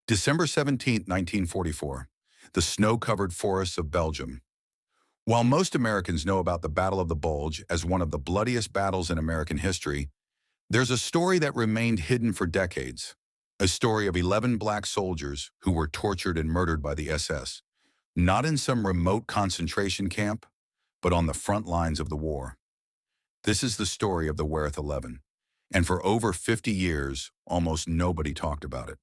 December 17, 1944, the snow-covered forests of Belgium. While most Americans know about the Battle of the Bulge as one of the bloodiest battles in American history, there's a story that remained hidden for decades. A story of 11 black soldiers who were tortured and murdered by the SS, not in some remote concentration camp, but on the front lines of the war. This is the story of the Wereth 11, and for over 50 years, almost nobody talked about it.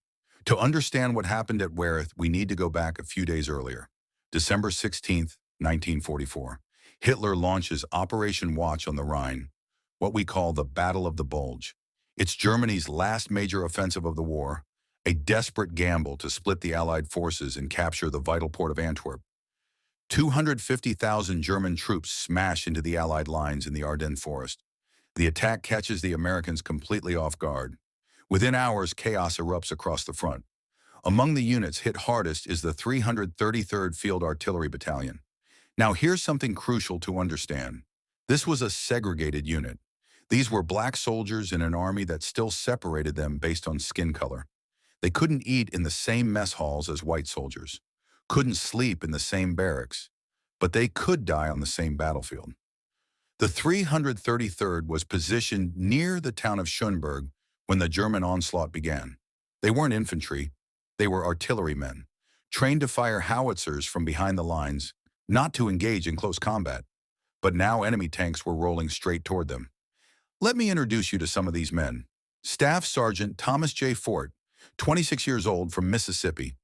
To understand what happened at Wereth, we need to go back a few days earlier, December 16, 1944. Hitler launches Operation Watch on the Rhine, what we call the Battle of the Bulge. It's Germany's last major offensive of the war, a desperate gamble to split the Allied forces and capture the vital port of Antwerp. 250,000 German troops smash into the Allied lines in the Ardennes forest. The attack catches the Americans completely off guard. Within hours, chaos erupts across the front. Among the units hit hardest is the 333rd Field Artillery Battalion. Now here's something crucial to understand. This was a segregated unit. These were black soldiers in an army that still separated them based on skin color. They couldn't eat in the same mess halls as white soldiers, couldn't sleep in the same barracks, but they could die on the same battlefield. The 333rd was positioned near the town of Schönberg when the German onslaught began. They weren't infantry, they were artillerymen, trained to fire howitzers from behind the lines, not to engage in close combat. But now enemy tanks were rolling straight toward them. Let me introduce you to some of these men. Staff Sergeant Thomas J. Forte, 26 years old, from Mississippi.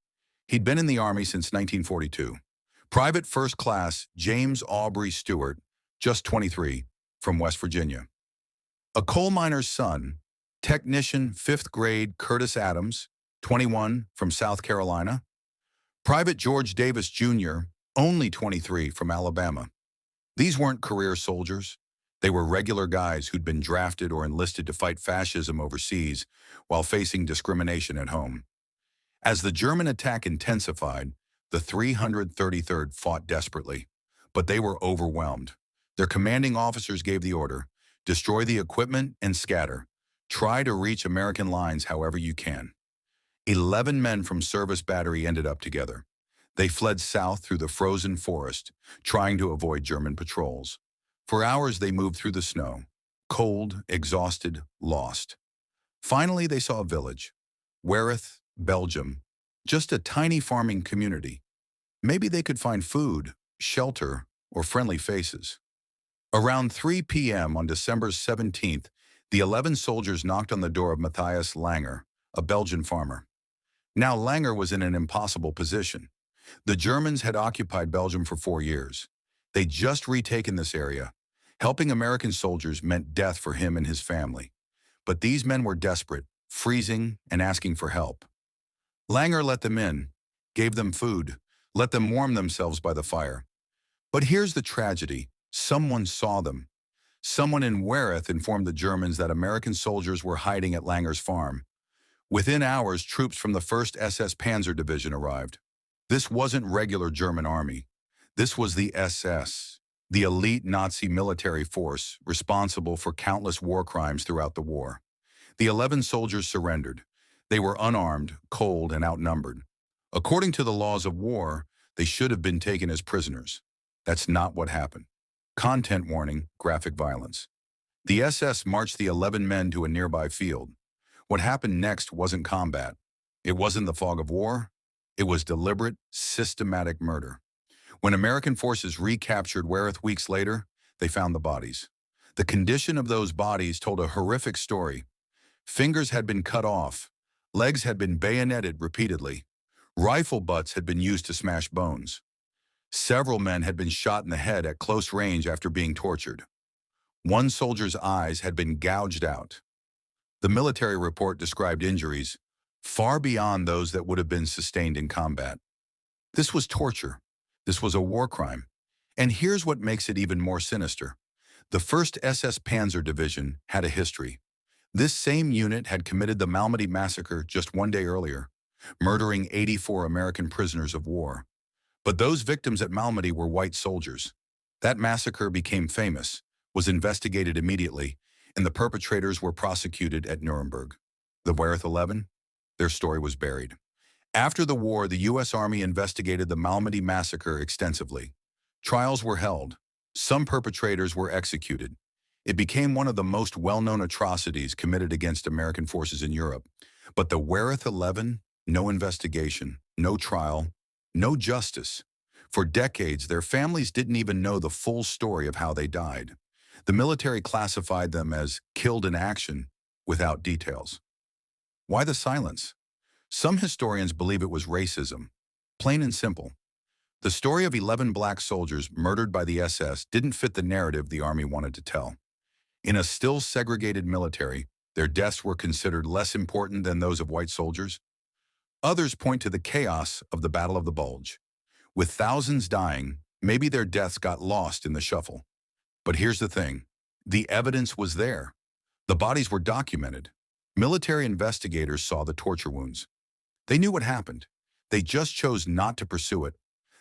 He'd been in the Army since 1942. Private First Class James Aubrey Stewart, just 23, from West Virginia. A coal miner's son, Technician 5th grade Curtis Adams, 21, from South Carolina. Private George Davis Jr., only 23, from Alabama. These weren't career soldiers. They were regular guys who'd been drafted or enlisted to fight fascism overseas while facing discrimination at home. As the German attack intensified, the 333rd fought desperately, but they were overwhelmed. Their commanding officers gave the order, destroy the equipment and scatter. Try to reach American lines however you can. 11 men from Service Battery ended up together. They fled south through the frozen forest, trying to avoid German patrols. For hours they moved through the snow, cold, exhausted, lost. Finally they saw a village, Wereth, Belgium, just a tiny farming community. Maybe they could find food, shelter, or friendly faces. Around 3 p.m. on December 17th, the 11 soldiers knocked on the door of Matthias Langer, a Belgian farmer. Now Langer was in an impossible position. The Germans had occupied Belgium for 4 years. They'd just retaken this area. Helping American soldiers meant death for him and his family. But these men were desperate, freezing, and asking for help. Langer let them in, gave them food, let them warm themselves by the fire. But here's the tragedy. Someone saw them. Someone in Wereth informed the Germans that American soldiers were hiding at Langer's farm. Within hours, troops from the 1st SS Panzer Division arrived. This wasn't regular German army. This was the SS, the elite Nazi military force responsible for countless war crimes throughout the war. The 11 soldiers surrendered. They were unarmed, cold, and outnumbered. According to the laws of war, they should have been taken as prisoners. That's not what happened. Content warning, graphic violence. The SS marched the 11 men to a nearby field. What happened next wasn't combat. It wasn't the fog of war. It was deliberate, systematic murder. When American forces recaptured Wereth weeks later, they found the bodies. The condition of those bodies told a horrific story. Fingers had been cut off. Legs had been bayoneted repeatedly. Rifle butts had been used to smash bones. Several men had been shot in the head at close range after being tortured. One soldier's eyes had been gouged out. The military report described injuries far beyond those that would have been sustained in combat. This was torture. This was a war crime. And here's what makes it even more sinister. The 1st SS Panzer Division had a history. This same unit had committed the Malmedy Massacre just 1 day earlier, murdering 84 American prisoners of war. But those victims at Malmedy were white soldiers. That massacre became famous, was investigated immediately, and the perpetrators were prosecuted at Nuremberg. The Wereth 11, their story was buried. After the war, the U.S. Army investigated the Malmedy Massacre extensively. Trials were held. Some perpetrators were executed. It became one of the most well-known atrocities committed against American forces in Europe. But the Wereth 11, no investigation, no trial, no justice. For decades, their families didn't even know the full story of how they died. The military classified them as killed in action without details. Why the silence? Some historians believe it was racism. Plain and simple. The story of 11 black soldiers murdered by the SS didn't fit the narrative the Army wanted to tell. In a still segregated military, their deaths were considered less important than those of white soldiers. Others point to the chaos of the Battle of the Bulge. With thousands dying, maybe their deaths got lost in the shuffle. But here's the thing. The evidence was there. The bodies were documented. Military investigators saw the torture wounds. They knew what happened. They just chose not to pursue it.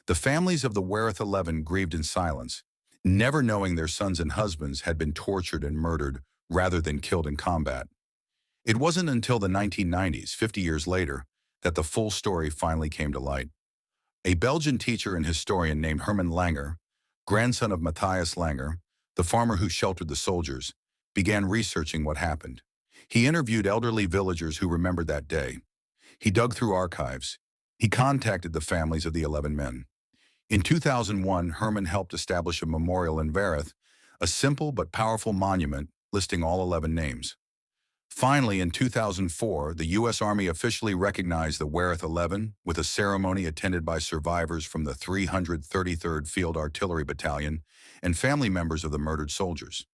The families of the Wereth 11 grieved in silence, never knowing their sons and husbands had been tortured and murdered rather than killed in combat. It wasn't until the 1990s, 50 years later, that the full story finally came to light. A Belgian teacher and historian named Herman Langer, grandson of Matthias Langer, the farmer who sheltered the soldiers, began researching what happened. He interviewed elderly villagers who remembered that day. He dug through archives. He contacted the families of the 11 men. In 2001, Herman helped establish a memorial in Wereth, a simple but powerful monument listing all 11 names. Finally, in 2004, the U.S. Army officially recognized the Wereth 11 with a ceremony attended by survivors from the 333rd Field Artillery Battalion and family members of the murdered soldiers.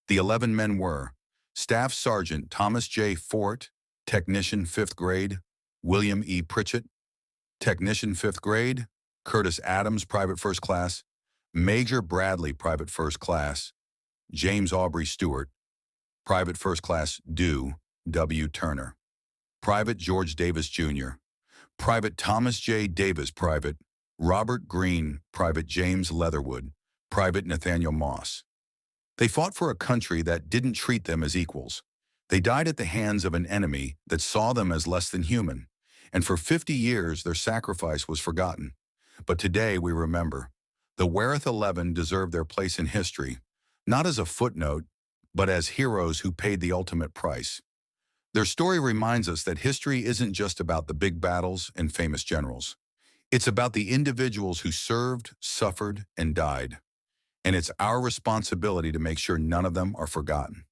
The 11 men were Staff Sergeant Thomas J. Forte, Technician 5th Grade, William E. Pritchett, Technician 5th Grade, Curtis Adams, Private First Class, Major Bradley, Private First Class, James Aubrey Stewart, Private First Class Dew W. Turner, Private George Davis Jr., Private Thomas J. Davis, Private Robert Green, Private James Leatherwood, Private Nathaniel Moss. They fought for a country that didn't treat them as equals. They died at the hands of an enemy that saw them as less than human, and for 50 years their sacrifice was forgotten. But today we remember. The Wereth 11 deserve their place in history, not as a footnote, but as heroes who paid the ultimate price. Their story reminds us that history isn't just about the big battles and famous generals. It's about the individuals who served, suffered, and died. And it's our responsibility to make sure none of them are forgotten.